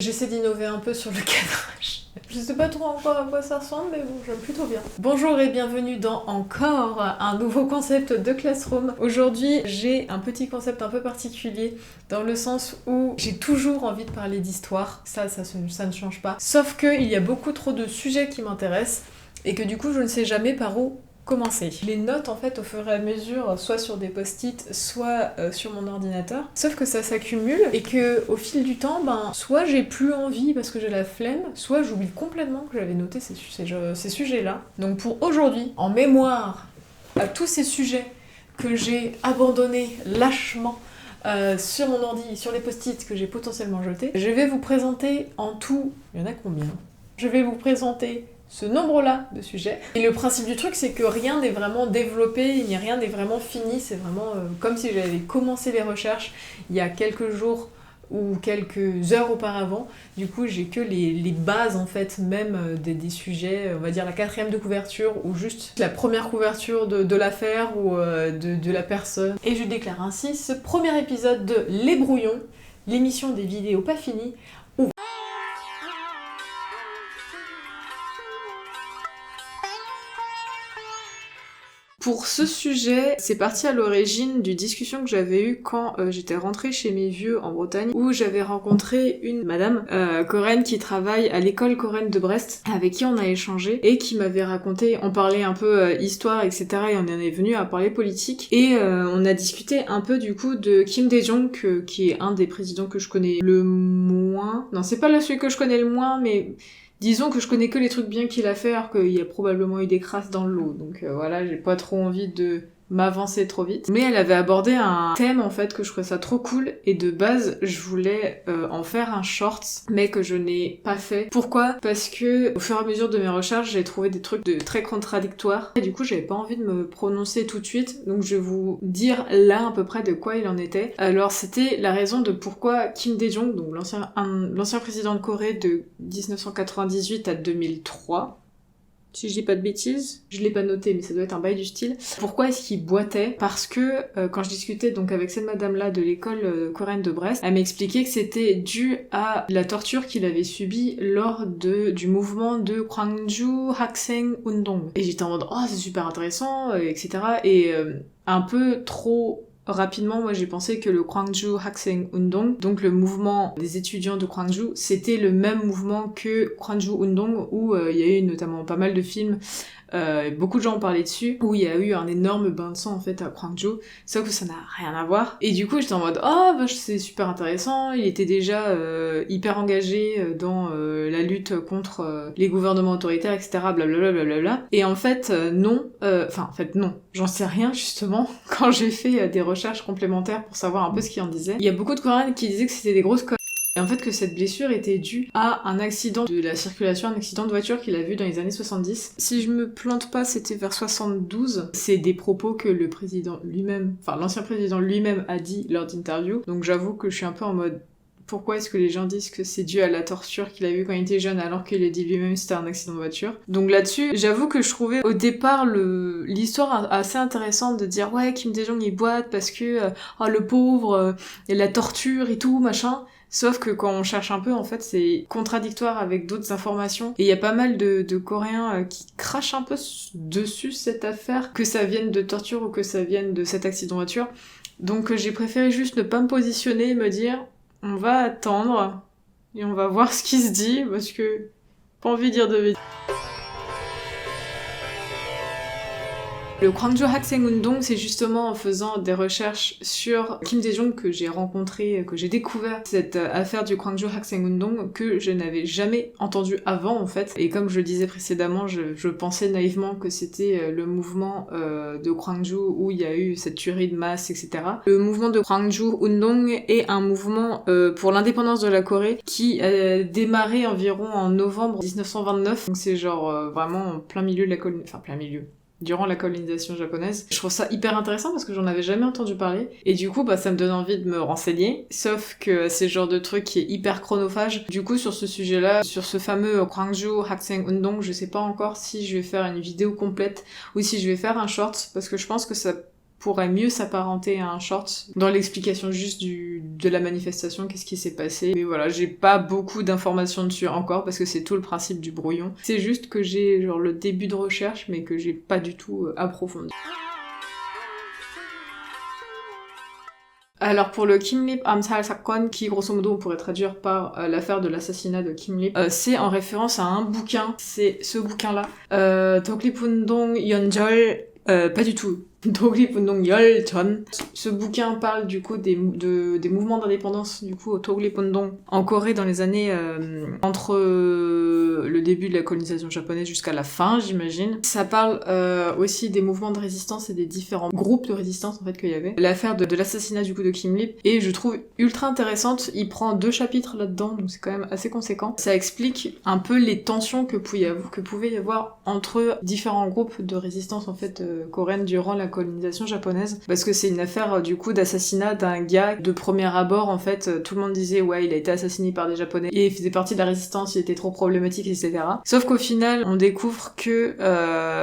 J'essaie d'innover un peu sur le cadrage. Je sais pas trop encore à quoi ça ressemble, mais bon, j'aime plutôt bien. Bonjour et bienvenue dans encore un nouveau concept de Classroom. Aujourd'hui, j'ai un petit concept un peu particulier, dans le sens où j'ai toujours envie de parler d'histoire. Ça ne change pas. Sauf qu'il y a beaucoup trop de sujets qui m'intéressent, et que du coup, je ne sais jamais par où commencer. Je les note en fait au fur et à mesure, soit sur des post-it, soit sur mon ordinateur. Sauf que ça s'accumule et que au fil du temps, soit j'ai plus envie parce que j'ai la flemme, soit j'oublie complètement que j'avais noté ces sujets-là. Donc pour aujourd'hui, en mémoire à tous ces sujets que j'ai abandonnés lâchement sur mon ordi, sur les post-it que j'ai potentiellement jetés, je vais vous présenter en tout, il y en a combien ? Je vais vous présenter ce nombre-là de sujets. Et le principe du truc, c'est que rien n'est vraiment développé, rien n'est vraiment fini, c'est vraiment comme si j'avais commencé les recherches il y a quelques jours ou quelques heures auparavant. Du coup, j'ai que les bases, en fait, même des sujets, on va dire la 4e de couverture, ou juste la première couverture de l'affaire ou de la personne. Et je déclare ainsi ce premier épisode de Les Brouillons, l'émission des vidéos pas finies. Pour ce sujet, c'est parti à l'origine d'une discussion que j'avais eue quand j'étais rentrée chez mes vieux en Bretagne, où j'avais rencontré une madame coréenne qui travaille à l'école coréenne de Brest, avec qui on a échangé, et qui m'avait raconté, on parlait un peu histoire, etc., et on en est venu à parler politique, et on a discuté un peu du coup de Kim Dae-jung, qui est un des présidents que je connais le moins. Non, c'est pas celui que je connais le moins, mais disons que je connais que les trucs bien qu'il a fait, alors qu'il y a probablement eu des crasses dans le lot. Donc voilà, j'ai pas trop envie de m'avancer trop vite. Mais elle avait abordé un thème en fait que je trouvais ça trop cool, et de base je voulais en faire un short, mais que je n'ai pas fait. Pourquoi ? Parce que au fur et à mesure de mes recherches, j'ai trouvé des trucs très contradictoires, et du coup j'avais pas envie de me prononcer tout de suite, donc je vais vous dire là à peu près de quoi il en était. Alors c'était la raison de pourquoi Kim Dae-jung, donc l'ancien président de Corée de 1998 à 2003, si je dis pas de bêtises, je l'ai pas noté mais ça doit être un bail du style. Pourquoi est-ce qu'il boitait ? Parce que quand je discutais donc avec cette madame-là de l'école coréenne de Brest, elle m'expliquait que c'était dû à la torture qu'il avait subie lors du mouvement de Gwangju Hakseng Undong. Et j'étais en mode « Oh, c'est super intéressant », etc. Et un peu trop rapidement, moi j'ai pensé que le Gwangju Hakseng Undong, donc le mouvement des étudiants de Gwangju, c'était le même mouvement que Gwangju Undong, où il y a eu notamment pas mal de films, beaucoup de gens ont parlé dessus, où il y a eu un énorme bain de sang en fait à Gwangju, sauf que ça n'a rien à voir. Et du coup j'étais en mode oh bah c'est super intéressant, il était déjà hyper engagé dans la lutte contre les gouvernements autoritaires, etc. blablabla blablabla. Et en fait non, j'en sais rien justement quand j'ai fait des recherches complémentaires pour savoir un peu ce qu'il en disait. Il y a beaucoup de Coréens qui disaient que c'était des grosses conneries. Et en fait que cette blessure était due à un accident de la circulation, un accident de voiture qu'il a vu dans les années 70. Si je me plante pas, c'était vers 72. C'est des propos que le président lui-même, enfin l'ancien président lui-même a dit lors d'interviews. Donc j'avoue que je suis un peu en mode pourquoi est-ce que les gens disent que c'est dû à la torture qu'il a vue quand il était jeune alors qu'il a dit lui-même que c'était un accident de voiture. Donc là-dessus, j'avoue que je trouvais au départ l'histoire assez intéressante de dire ouais Kim Dae-jung il boite parce que oh le pauvre, et la torture et tout machin. Sauf que quand on cherche un peu, en fait, c'est contradictoire avec d'autres informations. Et il y a pas mal de Coréens qui crachent un peu dessus cette affaire, que ça vienne de torture ou que ça vienne de cet accident de voiture. Donc j'ai préféré juste ne pas me positionner et me dire on va attendre et on va voir ce qui se dit, parce que pas envie de dire de bêtises. Le Gwangju Hakseng Undong, c'est justement en faisant des recherches sur Kim Dae-jung que j'ai rencontré, que j'ai découvert cette affaire du Gwangju Hakseng Undong que je n'avais jamais entendu avant en fait. Et comme je le disais précédemment, je pensais naïvement que c'était le mouvement de Gwangju où il y a eu cette tuerie de masse, etc. Le mouvement de Gwangju Undong est un mouvement pour l'indépendance de la Corée qui a démarré environ en novembre 1929. Donc c'est genre vraiment en plein milieu de la colonie, enfin plein milieu, durant la colonisation japonaise. Je trouve ça hyper intéressant parce que j'en avais jamais entendu parler, et du coup ça me donne envie de me renseigner, sauf que c'est le genre de truc qui est hyper chronophage. Du coup sur ce sujet-là, sur ce fameux Gwangju Hakseng Undong, je sais pas encore si je vais faire une vidéo complète ou si je vais faire un short, parce que je pense que ça pourrait mieux s'apparenter à un short dans l'explication juste de la manifestation, qu'est-ce qui s'est passé. Mais voilà, j'ai pas beaucoup d'informations dessus encore parce que c'est tout le principe du brouillon. C'est juste que j'ai genre le début de recherche mais que j'ai pas du tout approfondi. Alors pour le Kimlip Amsal Sakon, qui grosso modo on pourrait traduire par l'affaire de l'assassinat de Kimlip, c'est en référence à un bouquin, c'est ce bouquin-là. Toklipundong Yeonjeol, pas du tout. Toglipundong Yeoljeon. Ce bouquin parle du coup des mouvements d'indépendance du coup au Toglipundong en Corée dans les années entre le début de la colonisation japonaise jusqu'à la fin, j'imagine. Ça parle aussi des mouvements de résistance et des différents groupes de résistance en fait qu'il y avait. L'affaire de l'assassinat du coup de Kim Lip, et je trouve ultra intéressante. Il prend 2 chapitres là-dedans, donc c'est quand même assez conséquent. Ça explique un peu les tensions que pouvait y avoir entre différents groupes de résistance en fait coréenne durant la colonisation japonaise, parce que c'est une affaire du coup d'assassinat d'un gars. De premier abord en fait tout le monde disait ouais il a été assassiné par des japonais et il faisait partie de la résistance, il était trop problématique, etc. Sauf qu'au final on découvre que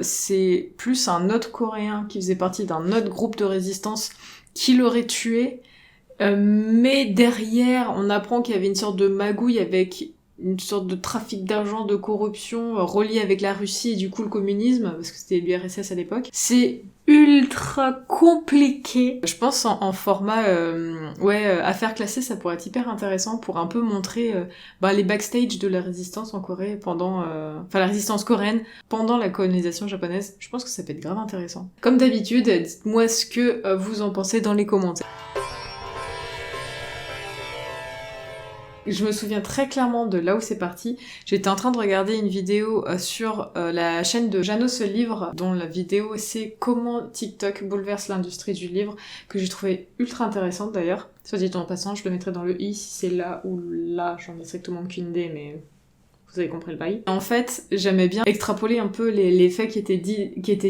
c'est plus un autre coréen qui faisait partie d'un autre groupe de résistance qui l'aurait tué, mais derrière on apprend qu'il y avait une sorte de magouille avec une sorte de trafic d'argent, de corruption relié avec la Russie et du coup le communisme, parce que c'était l'URSS à l'époque. C'est ultra compliqué. Je pense en format affaires classées, ça pourrait être hyper intéressant pour un peu montrer les backstage de la résistance en Corée pendant la résistance coréenne pendant la colonisation japonaise. Je pense que ça peut être grave intéressant. Comme d'habitude, dites-moi ce que vous en pensez dans les commentaires. Je me souviens très clairement de là où c'est parti. J'étais en train de regarder une vidéo sur la chaîne de Jeannot se livre, dont la vidéo c'est comment TikTok bouleverse l'industrie du livre, que j'ai trouvé ultra intéressante d'ailleurs. Soit dit en passant, je le mettrai dans le i si c'est là ou là, j'en ai strictement aucune idée, mais vous avez compris le bail. En fait, j'aimais bien extrapoler un peu les faits qui étaient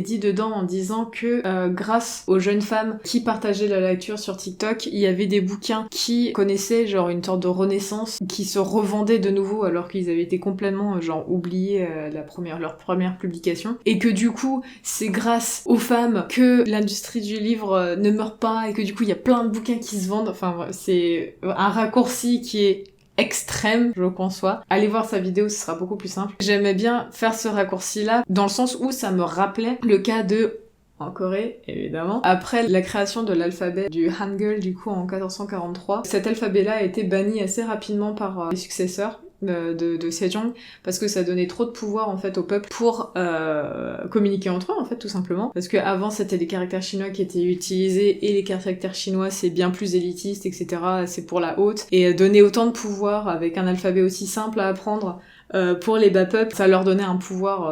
dits dedans en disant que grâce aux jeunes femmes qui partageaient la lecture sur TikTok, il y avait des bouquins qui connaissaient genre une sorte de renaissance, qui se revendaient de nouveau alors qu'ils avaient été complètement oubliés leur première publication, et que du coup c'est grâce aux femmes que l'industrie du livre ne meurt pas et que du coup il y a plein de bouquins qui se vendent. Enfin c'est un raccourci qui est extrême, je conçois. Allez voir sa vidéo, ce sera beaucoup plus simple. J'aimais bien faire ce raccourci-là, dans le sens où ça me rappelait le cas de, en Corée, évidemment, après la création de l'alphabet du Hangul, du coup, en 1443. Cet alphabet-là a été banni assez rapidement par les successeurs de Sejong, parce que ça donnait trop de pouvoir en fait au peuple pour communiquer entre eux en fait tout simplement, parce que avant c'était des caractères chinois qui étaient utilisés et les caractères chinois c'est bien plus élitiste, etc. C'est pour la haute, et donner autant de pouvoir avec un alphabet aussi simple à apprendre pour les bas peuples, ça leur donnait un pouvoir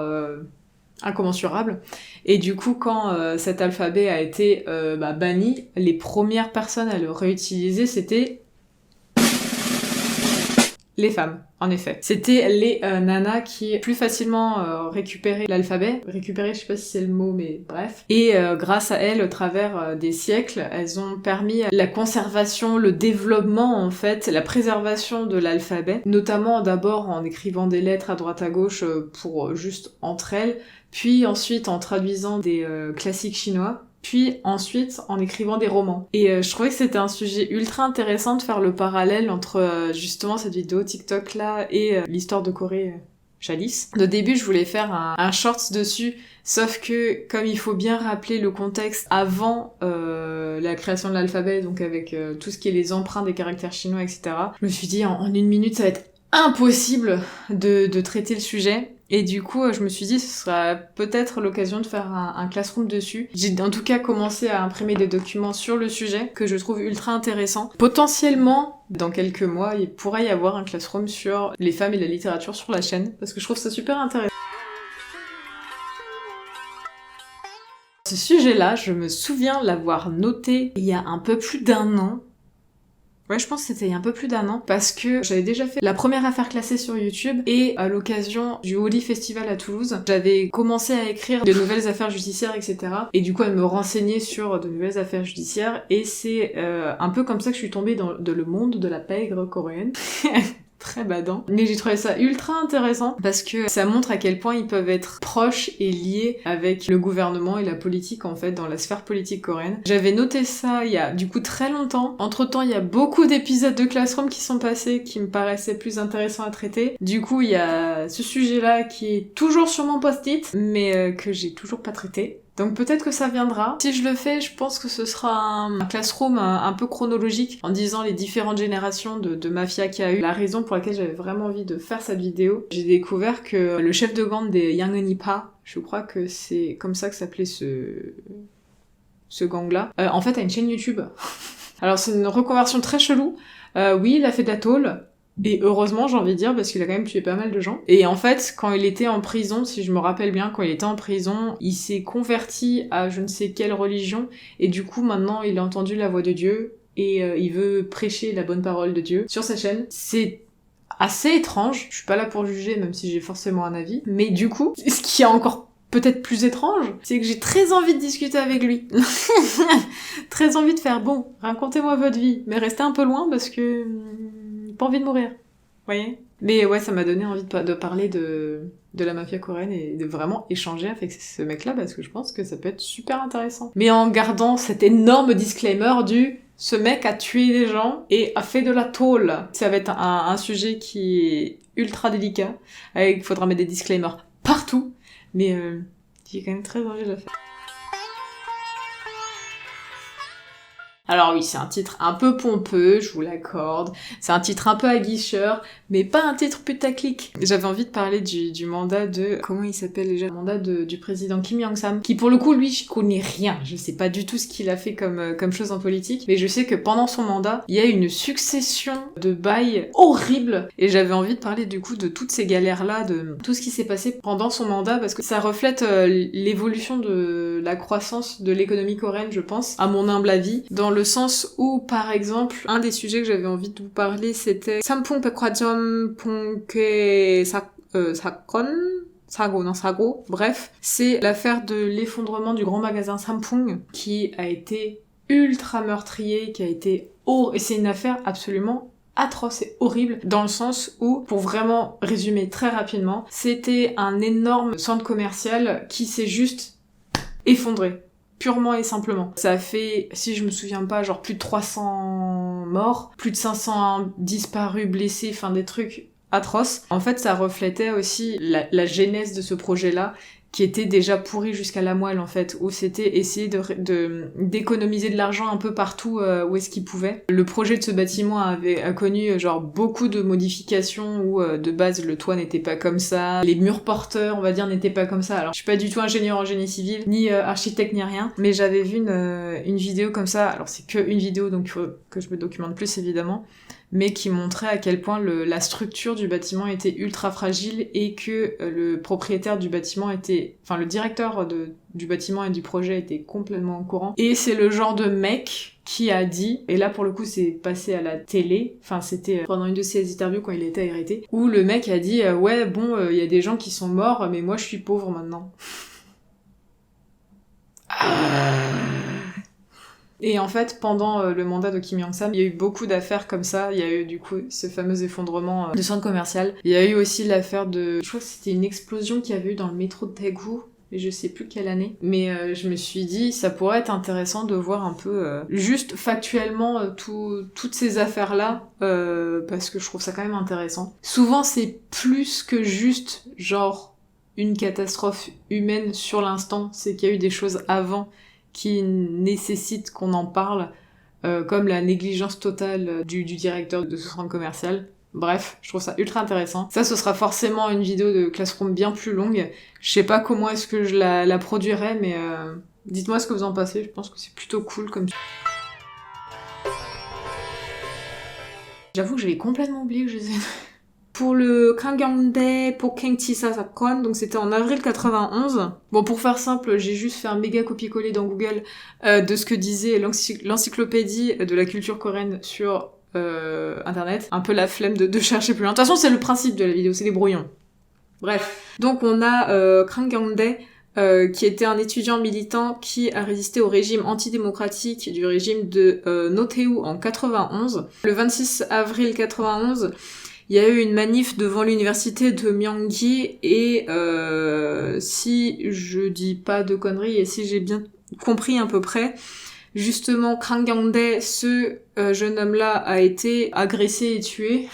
incommensurable. Et du coup quand cet alphabet a été banni, les premières personnes à le réutiliser c'était les femmes, en effet. C'était les nanas qui plus facilement récupéraient l'alphabet. Récupérer, je sais pas si c'est le mot, mais bref. Et grâce à elles, au travers des siècles, elles ont permis la conservation, le développement, en fait, la préservation de l'alphabet. Notamment d'abord en écrivant des lettres à droite à gauche pour juste entre elles, puis ensuite en traduisant des classiques chinois, puis ensuite en écrivant des romans. Et je trouvais que c'était un sujet ultra intéressant de faire le parallèle entre justement cette vidéo TikTok là et l'histoire de Corée jadis. De début je voulais faire un shorts dessus, sauf que comme il faut bien rappeler le contexte avant la création de l'alphabet, donc avec tout ce qui est les emprunts des caractères chinois, etc. Je me suis dit en 1 minute ça va être impossible de traiter le sujet. Et du coup, je me suis dit, ce sera peut-être l'occasion de faire un classroom dessus. J'ai en tout cas commencé à imprimer des documents sur le sujet, que je trouve ultra intéressant. Potentiellement, dans quelques mois, il pourrait y avoir un classroom sur les femmes et la littérature sur la chaîne, parce que je trouve ça super intéressant. Ce sujet-là, je me souviens l'avoir noté il y a un peu plus d'1 an. Ouais, je pense que c'était il y a un peu plus d'1 an, parce que j'avais déjà fait la première affaire classée sur YouTube, et à l'occasion du Holy Festival à Toulouse, j'avais commencé à écrire de nouvelles affaires judiciaires, etc. Et du coup, à me renseigner sur de nouvelles affaires judiciaires, et c'est un peu comme ça que je suis tombée dans le monde de la pègre coréenne. très badant. Mais j'ai trouvé ça ultra intéressant parce que ça montre à quel point ils peuvent être proches et liés avec le gouvernement et la politique en fait dans la sphère politique coréenne. J'avais noté ça il y a du coup très longtemps. Entre-temps, il y a beaucoup d'épisodes de Classroom qui sont passés qui me paraissaient plus intéressants à traiter. Du coup, il y a ce sujet-là qui est toujours sur mon post-it mais que j'ai toujours pas traité. Donc peut-être que ça viendra. Si je le fais, je pense que ce sera un classroom un peu chronologique, en disant les différentes générations de mafia qu'il y a eu. La raison pour laquelle j'avais vraiment envie de faire cette vidéo, j'ai découvert que le chef de gang des Yangenipa, je crois que c'est comme ça que s'appelait ce gang-là, en fait a une chaîne YouTube. Alors c'est une reconversion très chelou. Oui, il a fait de la tôle. Et heureusement, j'ai envie de dire, parce qu'il a quand même tué pas mal de gens. Et en fait, quand il était en prison, si je me rappelle bien, quand il était en prison, il s'est converti à je ne sais quelle religion, et du coup, maintenant, il a entendu la voix de Dieu, et il veut prêcher la bonne parole de Dieu sur sa chaîne. C'est assez étrange, je suis pas là pour juger, même si j'ai forcément un avis, mais du coup, ce qui est encore peut-être plus étrange, c'est que j'ai très envie de discuter avec lui. Très envie de faire, bon, racontez-moi votre vie, mais restez un peu loin, parce que... pas envie de mourir, vous voyez. Mais ouais, ça m'a donné envie de parler de la mafia coréenne et de vraiment échanger avec ce mec-là parce que je pense que ça peut être super intéressant. Mais en gardant cet énorme disclaimer du « ce mec a tué des gens et a fait de la tôle ». Ça va être un sujet qui est ultra délicat, il faudra mettre des disclaimers partout, mais j'ai quand même très envie de le faire. Alors oui, c'est un titre un peu pompeux, je vous l'accorde. C'est un titre un peu aguicheur, mais pas un titre putaclic. J'avais envie de parler du mandat de... Comment il s'appelle déjà? Le mandat du président Kim Young-sam. Qui pour le coup, lui, je connais rien. Je sais pas du tout ce qu'il a fait comme chose en politique. Mais je sais que pendant son mandat, il y a une succession de bails horribles. Et j'avais envie de parler du coup de toutes ces galères-là, de tout ce qui s'est passé pendant son mandat, parce que ça reflète l'évolution de la croissance de l'économie coréenne, je pense, à mon humble avis. Dans le sens où, par exemple, un des sujets que j'avais envie de vous parler, c'était Samphung Baekwajam Pongke Sago, bref, c'est l'affaire de l'effondrement du grand magasin Samphung, qui a été ultra meurtrier, qui a été et c'est une affaire absolument atroce et horrible, dans le sens où, pour vraiment résumer très rapidement, c'était un énorme centre commercial qui s'est juste effondré. Purement et simplement. Ça a fait, si je me souviens pas, genre plus de 300 morts, plus de 500 disparus, blessés, enfin des trucs atroces. En fait, ça reflétait aussi la genèse de ce projet-là, qui était déjà pourri jusqu'à la moelle en fait, où c'était essayer d'économiser de l'argent un peu partout où est-ce qu'il pouvait. Le projet de ce bâtiment a connu genre beaucoup de modifications où de base le toit n'était pas comme ça, les murs porteurs on va dire n'étaient pas comme ça. Alors je suis pas du tout ingénieur en génie civil, ni architecte ni rien, mais j'avais vu une vidéo comme ça, alors c'est que une vidéo donc il faut que je me documente plus évidemment, mais qui montrait à quel point la structure du bâtiment était ultra fragile et que le propriétaire du bâtiment enfin le directeur du bâtiment et du projet était complètement au courant. Et c'est le genre de mec qui a dit, et là pour le coup c'est passé à la télé, enfin c'était pendant une de ses interviews quand il était arrêté, où le mec a dit ouais bon il y a des gens qui sont morts mais moi je suis pauvre maintenant. Et en fait, pendant le mandat de Kim Young-sam, il y a eu beaucoup d'affaires comme ça. Il y a eu du coup ce fameux effondrement de centre commercial. Il y a eu aussi l'affaire de... Je crois que c'était une explosion qu'il y avait eu dans le métro de Daegu. Et je sais plus quelle année. Mais je me suis dit, ça pourrait être intéressant de voir un peu, juste factuellement, toutes ces affaires-là, parce que je trouve ça quand même intéressant. Souvent, c'est plus que juste, genre, une catastrophe humaine sur l'instant. C'est qu'il y a eu des choses avant qui nécessitent qu'on en parle, comme la négligence totale du directeur de ce centre commercial. Bref, je trouve ça ultra intéressant. Ça, ce sera forcément une vidéo de Classroom bien plus longue. Je sais pas comment est-ce que je la produirai, mais dites-moi ce que vous en pensez. Je pense que c'est plutôt cool comme... J'avoue que j'avais complètement oublié que je faisais... Pour le Kangyangdae Pokengchisa Sakon, donc c'était en avril 91. Bon, pour faire simple, j'ai juste fait un méga copier-coller dans Google de ce que disait l'encyclopédie de la culture coréenne sur internet. Un peu la flemme de chercher plus loin. De toute façon, c'est le principe de la vidéo, c'est des brouillons. Bref. Donc on a Kangyangdae, qui était un étudiant militant qui a résisté au régime antidémocratique du régime de Notheu en 91. Le 26 avril 91, il y a eu une manif devant l'université de Myanggi et si je dis pas de conneries et si j'ai bien compris à peu près, justement Kang Kyung-dae, ce jeune homme-là, a été agressé et tué.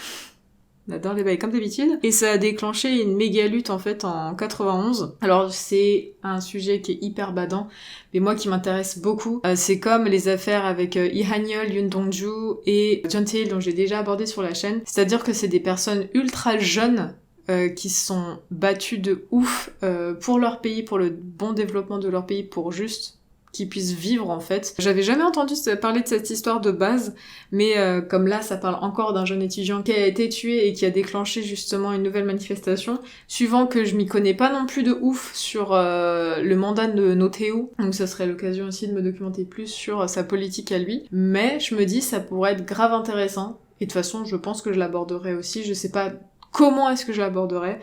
On adore les bails comme d'habitude. Et ça a déclenché une méga lutte en fait en 91. Alors c'est un sujet qui est hyper badant, mais moi qui m'intéresse beaucoup. C'est comme les affaires avec Lee Han-yeol, Yoon Dong-ju et Jeon Tae-il dont j'ai déjà abordé sur la chaîne. C'est-à-dire que c'est des personnes ultra jeunes qui sont battues de ouf pour leur pays, pour le bon développement de leur pays, pour juste qu'ils puissent vivre en fait. J'avais jamais entendu parler de cette histoire de base, mais comme là ça parle encore d'un jeune étudiant qui a été tué et qui a déclenché justement une nouvelle manifestation, suivant que je m'y connais pas non plus de ouf sur le mandat de Notheu, donc ça serait l'occasion aussi de me documenter plus sur sa politique à lui, mais je me dis ça pourrait être grave intéressant, et de toute façon je pense que je l'aborderai aussi, je sais pas comment est-ce que je l'aborderai.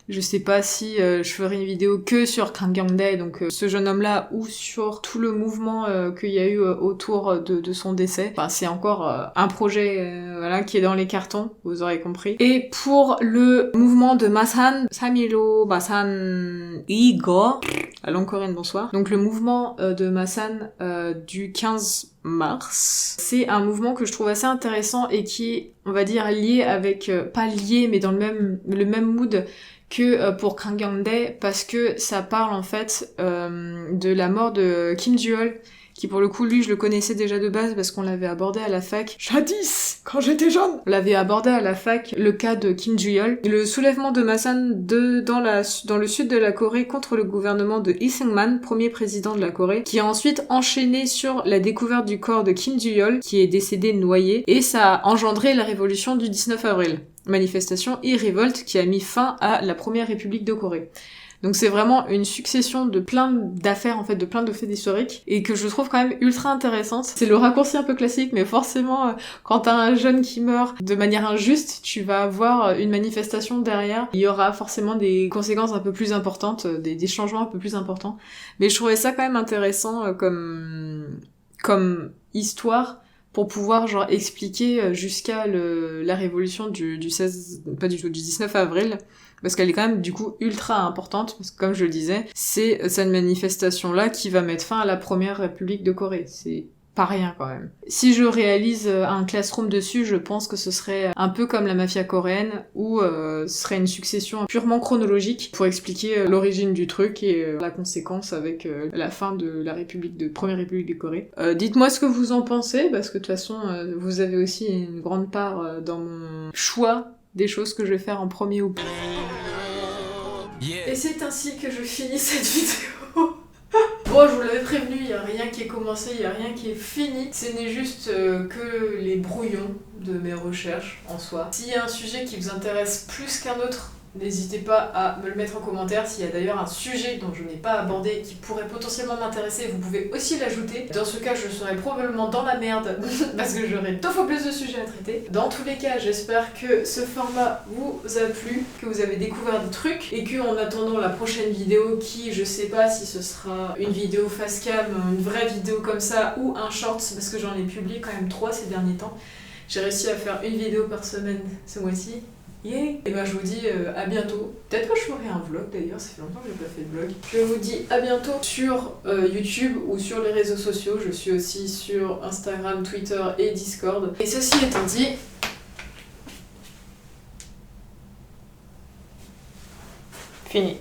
Je sais pas si je ferai une vidéo que sur Kang Kyung-dae, donc ce jeune homme-là, ou sur tout le mouvement qu'il y a eu autour de son décès. Enfin, c'est encore un projet voilà, qui est dans les cartons, vous aurez compris. Et pour le mouvement de Masan, Samilo Masan Igo, la langue coréenne, bonsoir. Donc le mouvement de Masan du 15 mars, c'est un mouvement que je trouve assez intéressant et qui est, on va dire, lié avec, pas lié, mais dans le même mood que pour Kang Kyung-dae, parce que ça parle en fait de la mort de Kim Ju-yeol, qui pour le coup lui je le connaissais déjà de base parce qu'on l'avait abordé à la fac jadis quand j'étais jeune. On l'avait abordé à la fac le cas de Kim Ju-yeol, le soulèvement de Masan dans le sud de la Corée contre le gouvernement de Lee Seung-man, premier président de la Corée, qui a ensuite enchaîné sur la découverte du corps de Kim Ju-yeol qui est décédé noyé, et ça a engendré la révolution du 19 avril. Manifestation et révolte qui a mis fin à la première république de Corée. Donc c'est vraiment une succession de plein d'affaires, en fait, de plein de faits historiques, et que je trouve quand même ultra intéressante. C'est le raccourci un peu classique, mais forcément, quand t'as un jeune qui meurt de manière injuste, tu vas avoir une manifestation derrière. Il y aura forcément des conséquences un peu plus importantes, des changements un peu plus importants. Mais je trouvais ça quand même intéressant comme histoire, pour pouvoir genre expliquer jusqu'à la révolution du 19 avril, parce qu'elle est quand même du coup ultra importante, parce que comme je le disais, c'est cette manifestation-là qui va mettre fin à la première république de Corée. C'est pas rien quand même. Si je réalise un classroom dessus, je pense que ce serait un peu comme la mafia coréenne, où ce serait une succession purement chronologique pour expliquer l'origine du truc et la conséquence avec la fin de la première république de Corée. Dites-moi ce que vous en pensez, parce que de toute façon, vous avez aussi une grande part dans mon choix des choses que je vais faire en premier ou pas. Yeah. Et c'est ainsi que je finis cette vidéo. Bon, je vous l'avais prévenu, il n'y a rien qui est commencé, il n'y a rien qui est fini. Ce n'est juste que les brouillons de mes recherches en soi. S'il y a un sujet qui vous intéresse plus qu'un autre, n'hésitez pas à me le mettre en commentaire. S'il y a d'ailleurs un sujet dont je n'ai pas abordé qui pourrait potentiellement m'intéresser, vous pouvez aussi l'ajouter. Dans ce cas, je serai probablement dans la merde parce que j'aurai 2 fois plus de sujets à traiter. Dans tous les cas, j'espère que ce format vous a plu, que vous avez découvert des trucs et que en attendant la prochaine vidéo qui, je sais pas si ce sera une vidéo face cam, une vraie vidéo comme ça ou un short, parce que j'en ai publié quand même 3 ces derniers temps. J'ai réussi à faire une vidéo par semaine ce mois-ci. Yeah. Et ben je vous dis à bientôt. Peut-être que je ferai un vlog d'ailleurs, ça fait longtemps que j'ai pas fait de vlog. Je vous dis à bientôt sur YouTube ou sur les réseaux sociaux. Je suis aussi sur Instagram, Twitter et Discord. Et ceci étant dit, fini.